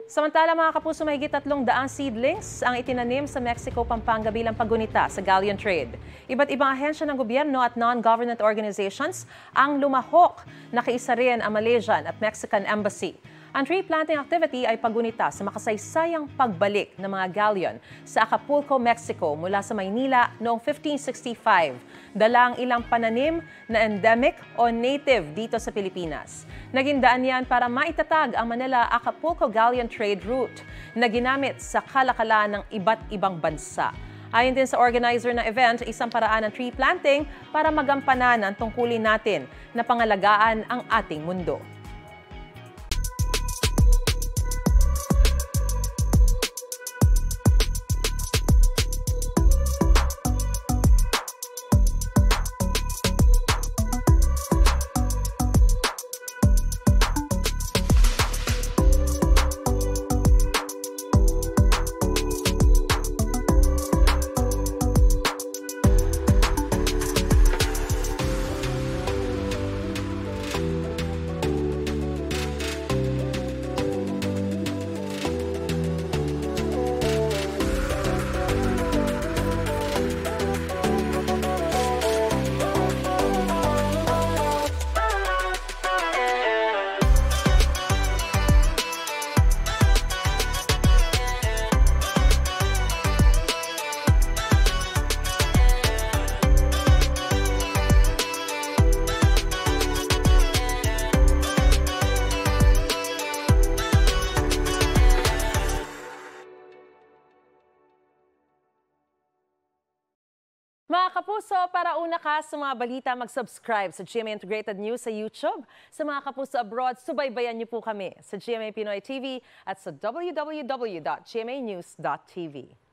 Samantala mga kapuso, mahigit 300 seedlings ang itinanim sa Mexico, Pampanga bilang paggunita sa galleon trade. Iba't ibang ahensya ng gobyerno at non-government organizations ang lumahok. Nakiisa rin ang Malaysian at Mexican Embassy. Ang tree planting activity ay paggunita sa makasaysayang pagbalik ng mga galleon sa Acapulco, Mexico mula sa Maynila noong 1565. Dalang ilang pananim na endemic o native dito sa Pilipinas. Naging daan yan para maitatag ang Manila-Acapulco galleon trade route na ginamit sa kalakalan ng iba't ibang bansa. Ayon din sa organizer ng event, isang paraan ng tree planting para magampanan ang tungkulin natin na pangalagaan ang ating mundo. Mga kapuso, para una ka sa mga balita, mag-subscribe sa GMA Integrated News sa YouTube. Sa mga kapuso abroad, subaybayan niyo po kami sa GMA Pinoy TV at sa www.gmanews.tv.